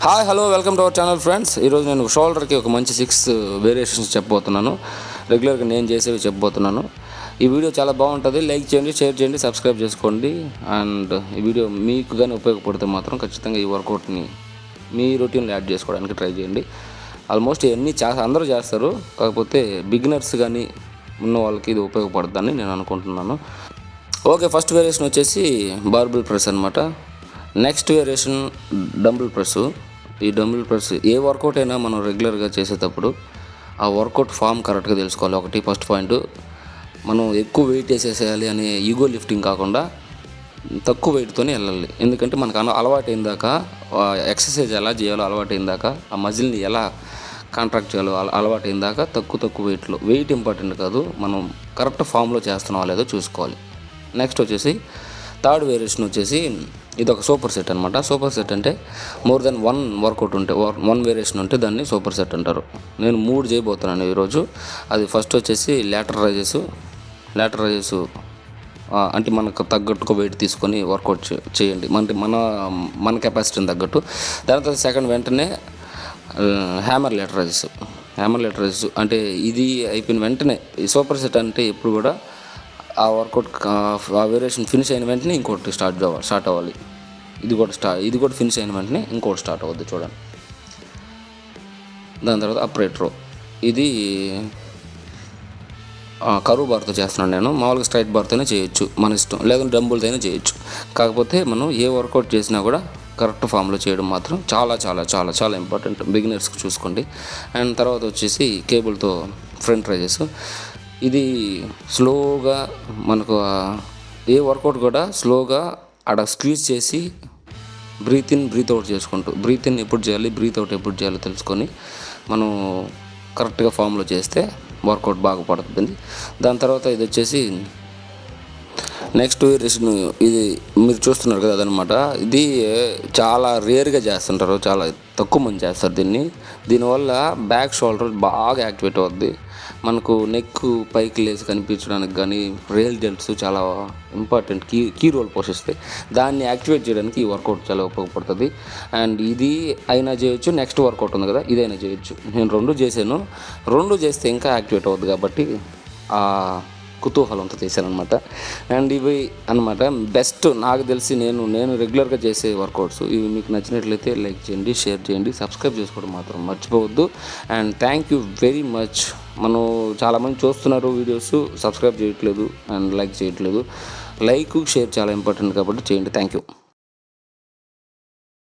Hi hello welcome to our channel friends. ఈరోజు నేను షోల్డర్కి ఒక మంచి 6 వేరియేషన్స్ చెప్పబోతున్నాను. రెగ్యులర్గా నేను చేసేవి చెప్పబోతున్నాను. ఈ వీడియో చాలా బాగుంటుంది. లైక్ చేయండి, షేర్ చేయండి, సబ్స్క్రైబ్ చేసుకోండి. అండ్ ఈ వీడియో మీకు కానీ ఉపయోగపడితే మాత్రం ఖచ్చితంగా ఈ వర్కౌట్ని మీ రొటీన్లో యాడ్ చేసుకోవడానికి ట్రై చేయండి. ఆల్మోస్ట్ ఇవన్నీ అందరూ చేస్తారు, కాకపోతే బిగినర్స్ కానీ ఉన్న వాళ్ళకి ఇది ఉపయోగపడుతుందని నేను అనుకుంటున్నాను. ఓకే, ఫస్ట్ వేరియేషన్ వచ్చేసి బార్బెల్ ప్రెస్ అనమాట. Next variation dumbbell press. ఈ డంబుల్ ప్రెస్ ఏ వర్కౌట్ అయినా మనం రెగ్యులర్గా చేసేటప్పుడు ఆ వర్కౌట్ ఫామ్ కరెక్ట్గా తెలుసుకోవాలి. ఒకటి ఫస్ట్ పాయింట్, మనం ఎక్కువ వెయిట్ వేసేసేయాలి అనే ఈగో లిఫ్టింగ్ కాకుండా తక్కువ వెయిట్తోనే వెళ్ళాలి. ఎందుకంటే మనకు అలవాటు అయిందాక ఎక్సర్సైజ్ ఎలా చేయాలో అలవాటు అయిందాక ఆ మజిల్ని ఎలా కాంట్రాక్ట్ చేయాలో అలవాటు అయిందాక తక్కువ వెయిట్లో. వెయిట్ ఇంపార్టెంట్ కాదు, మనం కరెక్ట్ ఫామ్లో చేస్తున్నామో లేదో చూసుకోవాలి. నెక్స్ట్ వచ్చేసి థర్డ్ వేరియేషన్ వచ్చేసి ఇది ఒక సూపర్ సెట్ అనమాట. సూపర్ సెట్ అంటే మోర్ దెన్ 1 వర్కౌట్ ఉంటే 1 వేరియేషన్ ఉంటే దాన్ని సూపర్ సెట్ అంటారు. నేను 3 చేయబోతున్నాను ఈరోజు. అది ఫస్ట్ వచ్చేసి లాటరల్ రైజెస్ అంటే మనకు తగ్గట్టుగా వెయిట్ తీసుకొని వర్కౌట్ చేయండి, మన కెపాసిటీని తగ్గట్టు. దాని తర్వాత సెకండ్ వెంటనే హ్యామర్ లాటరల్ అంటే ఇది అయిపోయిన వెంటనే ఈ సూపర్ సెట్ అంటే ఎప్పుడు కూడా ఆ వర్కౌట్ ఆ వేరియేషన్ ఫినిష్ అయిన వెంటనే ఇంకోటి స్టార్ట్ అవ్వాలి. ఇది కూడా ఫినిష్ అయిన వెంటనే ఇంకోటి స్టార్ట్ అవ్వద్దు, చూడండి. దాని తర్వాత అప్రైట్ రో. ఇది కరువు బార్తో చేస్తున్నాను నేను. మామూలుగా స్ట్రైట్ బార్తోనే చేయొచ్చు, మన ఇష్టం, లేదంటే డంబుల్తో అయినా చేయొచ్చు. కాకపోతే మనం ఏ వర్కౌట్ చేసినా కూడా కరెక్ట్ ఫామ్లో చేయడం మాత్రం చాలా చాలా చాలా చాలా ఇంపార్టెంట్. బిగినర్స్కి చూసుకోండి. అండ్ తర్వాత వచ్చేసి కేబుల్తో ఫ్రంట్ రైజెస్. ఇది స్లోగా మనకు ఏ వర్కౌట్ కూడా స్లోగా ఆడ స్క్వీజ్ చేసి బ్రీత్ ఇన్ బ్రీత్ అవుట్ చేసుకుంటూ, బ్రీత్ ఇన్ ఎప్పుడు చేయాలి, బ్రీత్ అవుట్ ఎప్పుడు చేయాలో తెలుసుకొని మనం కరెక్ట్గా ఫామ్లో చేస్తే వర్కౌట్ బాగా పడుతుంది. దాని తర్వాత ఇది వచ్చేసి నెక్స్ట్ వేరియేషన్. ఇది మీరు చూస్తున్నారు కదా, అదనమాట. ఇది చాలా రేర్గా చేస్తుంటారు, చాలా తక్కువ మంది చేస్తారు దీనివల్ల బ్యాక్ షోల్డర్ బాగా యాక్టివేట్ అవుద్ది. మనకు నెక్ పైకి లేసి కనిపించడానికి కానీ రియల్ డెల్ట్స్ చాలా ఇంపార్టెంట్ కీ రోల్ పోషిస్తాయి. దాన్ని యాక్టివేట్ చేయడానికి ఈ వర్కౌట్ చాలా ఉపయోగపడుతుంది. అండ్ ఇది అయినా చేయొచ్చు, నెక్స్ట్ వర్కౌట్ ఉంది కదా ఇదైనా చేయొచ్చు. నేను 2 చేశాను. 2 చేస్తే ఇంకా యాక్టివేట్ అవుద్ది కాబట్టి కుతూహలంతో చేశానమాట. అండ్ ఇవి అనమాట బెస్ట్ నాకు తెలిసి నేను రెగ్యులర్గా చేసే వర్కౌట్స్. ఇవి మీకు నచ్చినట్లయితే లైక్ చేయండి, షేర్ చేయండి, సబ్స్క్రైబ్ చేసుకోవడం మాత్రం మర్చిపోవద్దు. And thank you very much. మనం చాలామంది చూస్తున్నారు వీడియోస్, సబ్స్క్రైబ్ చేయట్లేదు అండ్ లైక్ చేయట్లేదు. లైక్ షేర్ చాలా ఇంపార్టెంట్ కాబట్టి చేయండి. Thank you.